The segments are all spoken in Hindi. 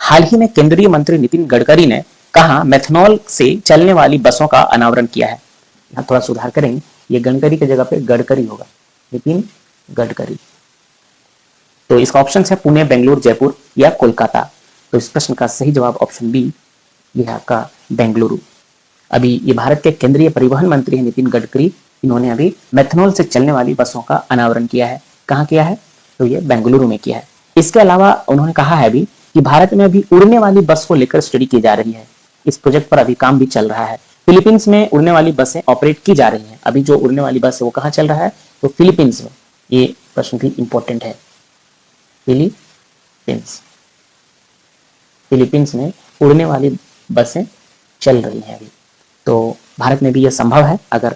हाल ही में केंद्रीय मंत्री नितिन गडकरी ने कहा मेथनॉल से चलने वाली बसों का अनावरण किया है। यहाँ थोड़ा सुधार करेंगे, ये गडकरी की जगह पे गडकरी होगा, नितिन गडकरी। तो इसका ऑप्शन है पुणे, बेंगलुरु, जयपुर या कोलकाता। तो इस प्रश्न का सही जवाब ऑप्शन बी, ये है आपका बेंगलुरु। अभी ये भारत के केंद्रीय परिवहन मंत्री हैं नितिन गडकरी, इन्होंने अभी मेथनॉल से चलने वाली बसों का अनावरण किया है। कहाँ किया है? तो ये बेंगलुरु में किया है। इसके अलावा उन्होंने कहा है अभी कि भारत में अभी उड़ने वाली बस को लेकर स्टडी की जा रही है। इस प्रोजेक्ट पर अभी काम भी चल रहा है। फिलीपींस में उड़ने वाली बसें ऑपरेट की जा रही हैं। अभी जो उड़ने वाली बस है वो कहाँ चल रहा है? तो फिलीपींस में। ये प्रश्न भी इंपॉर्टेंट है। फिलीपींस में उड़ने वाली बसें चल रही हैं अभी। तो भारत में भी यह संभव है अगर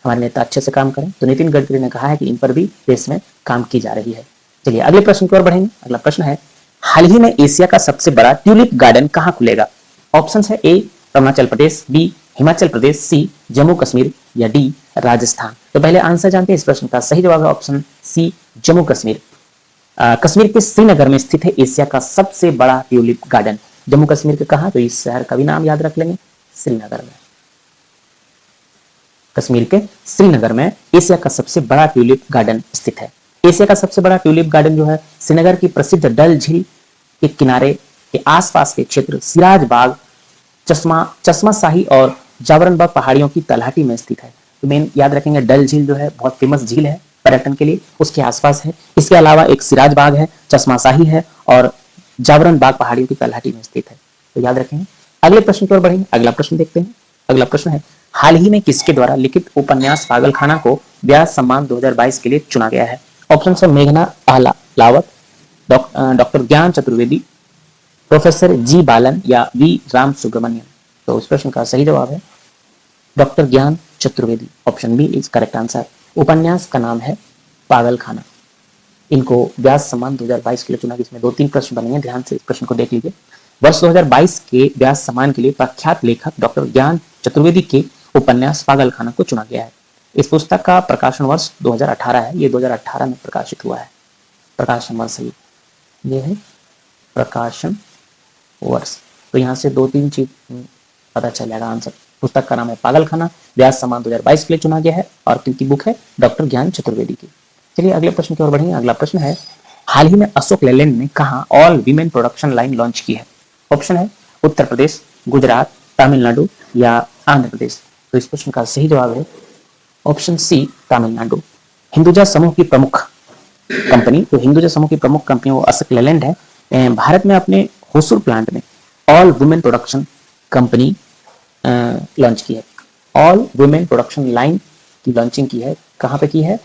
हमारे नेता अच्छे से काम करें। तो नितिन गडकरी ने कहा है कि इन पर भी देश में काम की जा रही है। चलिए अगले प्रश्न की ओर बढ़ेंगे। अगला प्रश्न है, हाल ही में एशिया का सबसे बड़ा ट्यूलिप गार्डन कहाँ खुलेगा? ऑप्शन है ए अरुणाचल प्रदेश, बी हिमाचल प्रदेश, सी जम्मू कश्मीर या डी राजस्थान। तो पहले आंसर जानते हैं इस प्रश्न का। सही जवाब है ऑप्शन सी जम्मू कश्मीर। कश्मीर के श्रीनगर में स्थित है एशिया का सबसे बड़ा ट्यूलिप गार्डन। जम्मू कश्मीर के कहा? तो इस शहर का भी नाम याद रख लेंगे, श्रीनगर में। कश्मीर के श्रीनगर में एशिया का सबसे बड़ा ट्यूलिप गार्डन स्थित है। एशिया का सबसे बड़ा ट्यूलिप गार्डन जो है श्रीनगर की प्रसिद्ध डल झील के किनारे के आसपास के क्षेत्र सिराज बाग, चश्मा शाही और जावरन बाग पहाड़ियों की तलहटी में स्थित है। तो मेन याद रखेंगे, डल झील जो है बहुत फेमस झील है पर्यटन के लिए, उसके आसपास है। इसके अलावा एक सिराज बाग है, चश्मा शाही है और जावरन बाग पहाड़ियों की तलहटी में स्थित है। तो याद रखेंगे। अगले प्रश्न की ओर बढ़ेंगे। अगला प्रश्न देखते हैं। अगला प्रश्न है, हाल ही में किसके द्वारा लिखित उपन्यास पागलखाना को व्यास सम्मान 2022 के लिए चुना गया है? ऑप्शन है मेघना अहलावत, डॉक्टर ज्ञान चतुर्वेदी, प्रोफेसर जी बालन या वी राम सुब्रमण्यम। तो इस प्रश्न का सही जवाब है doctor Gyan Chaturvedi. Option B is correct answer. उपन्यास का नाम है पागलखाना। इनको व्यास सम्मान 2022 के लिए चुना गया। इसमें 2-3 प्रश्न बनेंगे, ध्यान से इस प्रश्न को देख लीजिए। वर्ष 2022 के व्यास सम्मान के लिए प्रख्यात लेखक डॉक्टर ज्ञान चतुर्वेदी के उपन्यास पागलखाना को चुना गया है। इस पुस्तक का प्रकाशन वर्ष 2018 है। ये 2018 में प्रकाशित हुआ है। प्रकाशन वर्ष ये है प्रकाशन वर्ष। तो यहाँ से 2-3 चीज पता चल जाएगा आंसर। पुस्तक का नाम है पागलखाना, व्यास सम्मान 2022 के लिए चुना गया है और किनकी बुक है? डॉक्टर ज्ञान चतुर्वेदी की। चलिए अगले प्रश्न की ओर बढ़ेंगे। अगला प्रश्न है, हाल ही में अशोक लेलैंड ने कहां all women production line launch की है? ऑप्शन है उत्तर प्रदेश, गुजरात, तमिलनाडु या आंध्र प्रदेश। तो इस प्रश्न का सही जवाब है ऑप्शन सी तमिलनाडु। हिंदुजा समूह की प्रमुख कंपनी, तो हिंदुजा समूह की प्रमुख कंपनी वो अशोक लेलैंड है। भारत में अपने होसुर प्लांट में all women production company launch की है। ऑल वुमेन प्रोडक्शन लाइन की लॉन्चिंग की है। कहाँ पे की है?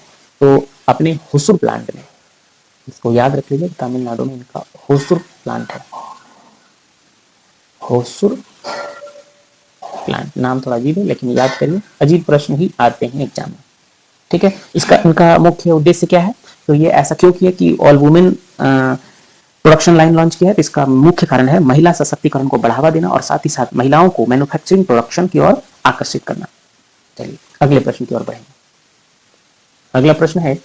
तो अपने होसुर प्लांट में। इसको याद रख लीजिए, तमिलनाडु में इनका होसुर प्लांट है। होसुर प्लांट नाम थोड़ा अजीब है लेकिन याद करिए, अजीब प्रश्न ही आते हैं एग्जाम में। ठीक है, इसका इनका मुख्य उद्देश्य क्या है? तो ये ऐसा क्यों किया कि all women production line launch किया है? तो इसका मुख्य कारण है महिला सशक्तिकरण को बढ़ावा देना और साथ ही साथ महिलाओं को मैन्युफैक्चरिंग प्रोडक्शन की ओर आकर्षित करना। चलिए अगले प्रश्न की ओर बढ़ेंगे। अगला प्रश्न है,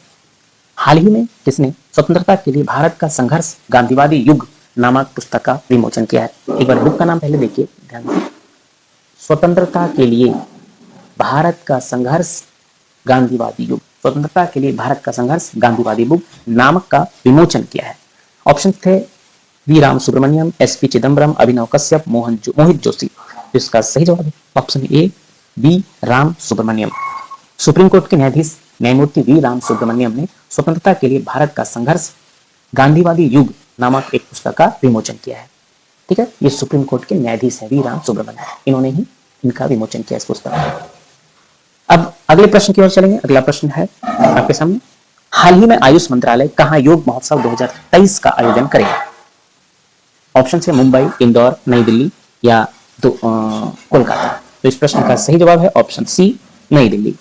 हाल ही में किसने स्वतंत्रता के लिए भारत का संघर्ष गांधीवादी युग नामक पुस्तक का विमोचन किया है? एक बार बुक का नाम पहले देखिए ध्यान से। स्वतंत्रता के लिए भारत का संघर्ष गांधीवादी युग, स्वतंत्रता के लिए भारत का संघर्ष गांधीवादी युग नामक का विमोचन किया है। ऑप्शन थे V Ram Subramaniam, S P Chidambaram, Abhinav Kashyap, Mohit Joshi. इसका सही जवाब है option A V Ram Subramaniam. Supreme court के न्यायाधीश न्यायमूर्ति वी राम सुब्रमण्यम ने स्वतंत्रता के लिए भारत का संघर्ष गांधीवादी युग नामक एक पुस्तक का विमोचन किया है। ठीक है, ये सुप्रीम कोर्ट के न्यायाधीश हैं वी राम सुब्रमण्यम, इन्होंने ही इनका विमोचन किया इस पुस्तक का। अब अगले प्रश्न की ओर चलेंगे। अगला प्रश्न है आपके सामने, हाल ही में आयुष मंत्रालय कहां योग महोत्सव 2023 का आयोजन करेगा? ऑप्शन है मुंबई, इंदौर, नई दिल्ली या कोलकाता। तो इस प्रश्न का सही जवाब है ऑप्शन सी नई दिल्ली।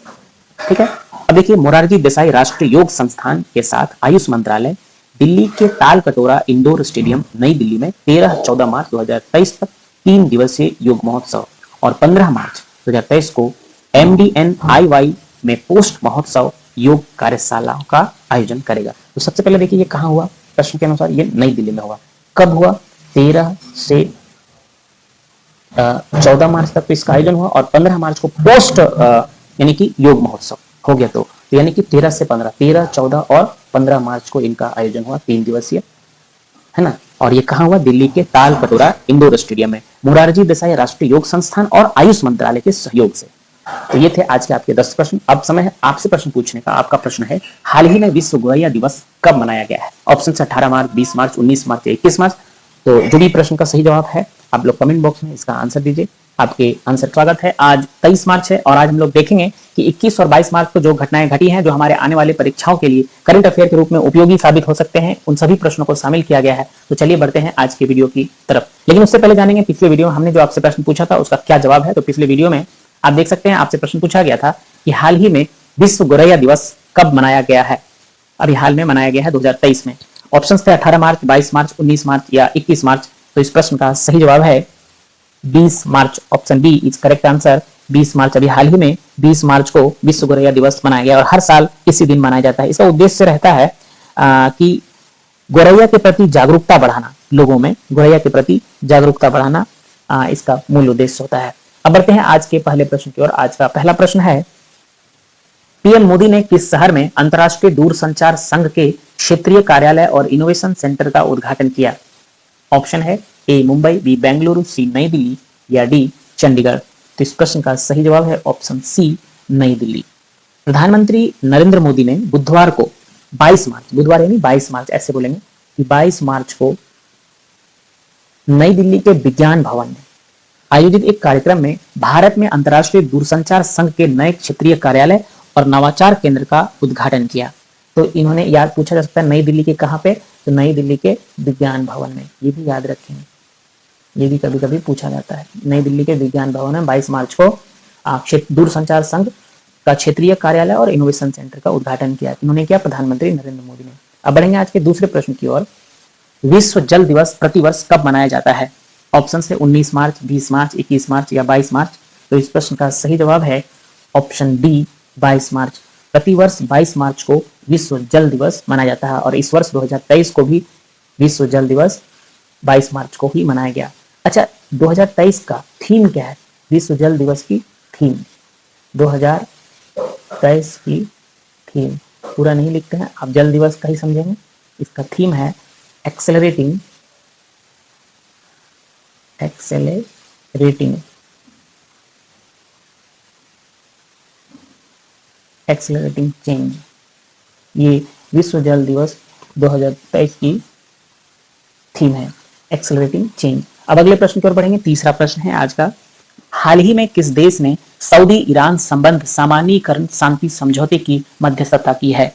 ठीक है, अब देखिए, मोरारजी देसाई राष्ट्रीय योग संस्थान के साथ आयुष मंत्रालय दिल्ली के ताल कटोरा इंडोर स्टेडियम नई दिल्ली में 13-14 मार्च 2023 तक 3 दिवसीय योग महोत्सव और 15 मार्च 2023 को MDNIY में पोस्ट महोत्सव योग कार्यशालाओं का आयोजन करेगा। तो सबसे पहले देखिए ये कहाँ हुआ? प्रश्न के अनुसार ये नई दिल्ली में हुआ। कब हुआ? 13 से 14 मार्च तक तो इसका आयोजन हुआ और 15 मार्च को पोस्ट यानी कि योग महोत्सव हो गया। तो यानी कि 13 से 15, 13, 14 और 15 मार्च को इनका आयोजन हुआ, 3 दिवसीय, है ना। और ये कहाँ हुआ? दिल्ली के ताल कटोरा इंडोर स्टेडियम में, मोरारजी देसाई राष्ट्रीय योग संस्थान और आयुष मंत्रालय के सहयोग से। तो ये थे आज के आपके 10 प्रश्न। अब समय है आपसे प्रश्न पूछने का। आपका प्रश्न है, हाल ही में विश्व गोरैया दिवस कब मनाया गया है? ऑप्शन 18 मार्च, 20 मार्च, 19 मार्च या 21 मार्च। तो जो भी प्रश्न का सही जवाब है आप लोग कमेंट बॉक्स में इसका आंसर दीजिए। आपके आंसर स्वागत है। आज 23 मार्च है और आज हम लोग देखेंगे कि 21 और 22 मार्च को जो घटनाएं घटी हैं, जो हमारे आने वाले परीक्षाओं के लिए करंट अफेयर के रूप में उपयोगी साबित हो सकते हैं, उन सभी प्रश्नों को शामिल किया गया है। तो चलिए बढ़ते हैं आज के वीडियो की तरफ। लेकिन उससे पहले जानेंगे पिछले वीडियो में हमने जो आपसे प्रश्न पूछा था उसका क्या जवाब है। तो पिछले वीडियो में आप देख सकते हैं, आपसे प्रश्न पूछा गया था कि हाल ही में विश्व गोरैया दिवस कब मनाया गया है? अभी हाल में मनाया गया है 2023 में। ऑप्शन थे 18 मार्च, 22 मार्च, 19 मार्च या 21 मार्च। तो इस प्रश्न का सही जवाब है 20 मार्च। Option B is correct answer, 20 March. अभी हाल ही में 20 मार्च को विश्व गोरैया दिवस मनाया गया और हर साल इसी दिन मनाया जाता है। इसका उद्देश्य रहता है कि गोरैया के प्रति जागरूकता बढ़ाना, लोगों में गोरैया के प्रति जागरूकता बढ़ाना इसका मूल उद्देश्य होता है। अब बढ़ते हैं आज के पहले प्रश्न की ओर। आज का पहला प्रश्न है, पीएम मोदी ने किस शहर में अंतर्राष्ट्रीय दूरसंचार संघ के क्षेत्रीय कार्यालय और इनोवेशन सेंटर का उद्घाटन किया? ऑप्शन है ए मुंबई, बी बेंगलुरु, सी नई दिल्ली या डी चंडीगढ़। तो इस प्रश्न का सही जवाब है ऑप्शन सी नई दिल्ली। प्रधानमंत्री नरेंद्र मोदी ने बुधवार को 22 मार्च, बुधवार यानी 22 मार्च ऐसे बोलेंगे कि 22 मार्च को नई दिल्ली के विज्ञान भवन में आयोजित एक कार्यक्रम में भारत में अंतर्राष्ट्रीय दूरसंचार संघ के नए क्षेत्रीय कार्यालय और नवाचार केंद्र का उद्घाटन किया। तो इन्होंने, याद पूछा जा सकता है नई दिल्ली के कहां पे? तो नई दिल्ली के विज्ञान भवन में। ये भी याद रखेंगे, ये भी कभी कभी पूछा जाता है। नई दिल्ली के विज्ञान भवन में 22 मार्च को दूरसंचार संघ का क्षेत्रीय कार्यालय और इनोवेशन सेंटर का उद्घाटन किया। इन्होंने किया, प्रधानमंत्री नरेंद्र मोदी ने। अब बढ़ेंगे आज के दूसरे प्रश्न की ओर। विश्व जल दिवस प्रतिवर्ष कब मनाया जाता है? ऑप्शन है 19 मार्च, 20 मार्च, 21 मार्च या 22 मार्च। तो इस प्रश्न का सही जवाब है ऑप्शन डी 22 मार्च। प्रतिवर्ष 22 मार्च को विश्व जल दिवस मनाया जाता है और इस वर्ष 2023 को भी विश्व जल दिवस 22 मार्च को ही मनाया गया। अच्छा, 2023 का थीम क्या है? विश्व जल दिवस की थीम 2023 की थीम पूरा नहीं लिखते हैं आप, जल दिवस का ही समझेंगे। इसका थीम है एक्सेलरेटिंग चेंज। ये विश्व जल दिवस 2023 की थीम है, एक्सेलरेटिंग चेंज। अब अगले प्रश्न की ओर बढ़ेंगे। तीसरा प्रश्न है आज का, हाल ही में किस देश ने सऊदी ईरान संबंध सामान्यीकरण शांति समझौते की मध्यस्थता की है?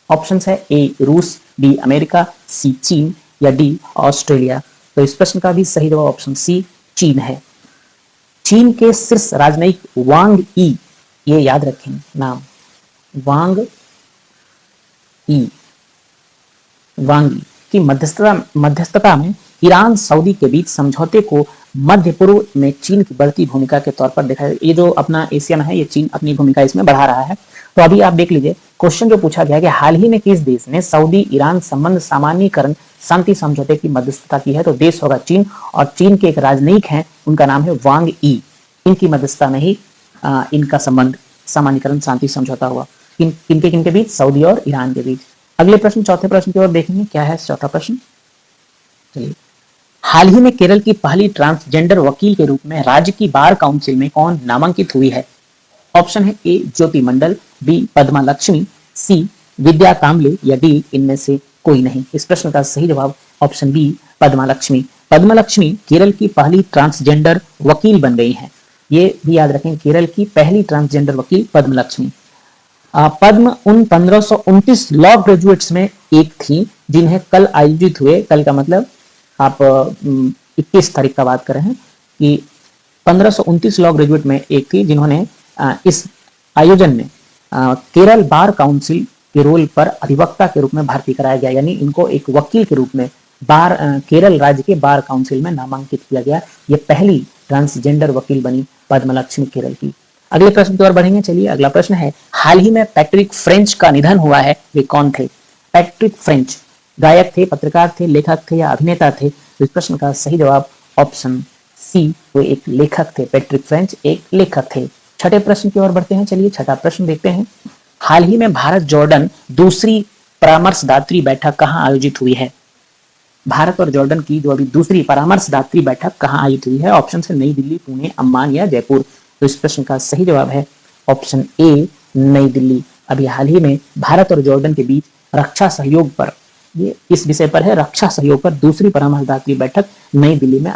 ऑप्शन है ए रूस, बी अमेरिका, सी चीन या डी ऑस्ट्रेलिया। तो इस प्रश्न का भी सही जवाब ऑप्शन सी चीन है। चीन के शीर्ष राजनयिक वांग ई, ये याद रखें नाम, वांग ई की मध्यस्थता में ईरान सऊदी के बीच समझौते को मध्य पूर्व में चीन की बढ़ती भूमिका के तौर पर देखा है। ये जो अपना एशिया में है, ये चीन अपनी भूमिका इसमें बढ़ा रहा है। तो अभी आप देख लीजिए, क्वेश्चन जो पूछा गया कि हाल ही में किस देश ने सऊदी ईरान संबंध सामान्यीकरण शांति समझौते की मध्यस्थता की है? तो देश होगा चीन, और चीन के एक राजनयिक हैं, उनका नाम है वांग ई। इनकी मध्यस्थता में ही इनका संबंध सामान्यीकरण शांति समझौता हुआ। किनके बीच? सऊदी और ईरान के बीच। अगले प्रश्न, चौथे प्रश्न की ओर देखेंगे। क्या है चौथा प्रश्न? चलिए, हाल ही में केरल की पहली ट्रांसजेंडर वकील के रूप में राज्य की बार काउंसिल में कौन नामांकित हुई है? ऑप्शन है ए ज्योति मंडल, बी पद्मा लक्ष्मी, सी विद्या कामले या डी इनमें से कोई नहीं। इस प्रश्न का सही जवाब ऑप्शन बी पद्मा लक्ष्मी। पद्मा लक्ष्मी केरल की पहली ट्रांसजेंडर वकील बन गई हैं। ये भी याद रखें, केरल की पहली ट्रांसजेंडर वकील पद्म लक्ष्मी। पद्म उन 1529 लॉ ग्रेजुएट्स में एक थी जिन्हें कल आयोजित हुए, कल का मतलब आप 21 तारीख का बात कर रहे हैं, कि 1529 लॉ ग्रेजुएट में एक थी जिन्होंने इस आयोजन में केरल बार काउंसिल के रोल पर अधिवक्ता के रूप में भर्ती कराया गया, यानी इनको एक वकील के रूप में केरल राज्य के बार काउंसिल में नामांकित किया गया। ये पहली ट्रांसजेंडर वकील बनी पद्मलक्ष्मी केरल की। अगले प्रश्न की ओर बढ़ेंगे। चलिए, अगला प्रश्न है, हाल ही में पैट्रिक फ्रेंच का निधन हुआ है, वे कौन थे? पैट्रिक फ्रेंच गायक थे, पत्रकार थे, लेखक थे या अभिनेता थे? तो इस प्रश्न का सही जवाब ऑप्शन सी, वो एक लेखक थे। पैट्रिक फ्रेंच एक लेखक थे। छठे प्रश्न की ओर बढ़ते हैं। चलिए छठा प्रश्न देखते हैं। हाल ही में भारत जॉर्डन दूसरी परामर्शदात्री बैठक कहां आयोजित हुई है? भारत और जॉर्डन की जो अभी दूसरी परामर्शदात्री बैठक कहां आयोजित हुई है? ऑप्शन है नई दिल्ली, पुणे, अम्मान या जयपुर। तो इस प्रश्न का सही जवाब है ऑप्शन ए, नई दिल्ली। अभी हाल ही में भारत और जॉर्डन के बीच रक्षा सहयोग पर, ये इस विषय पर है, रक्षा सहयोग पर दूसरी परामर्शदात्री बैठक नई दिल्ली में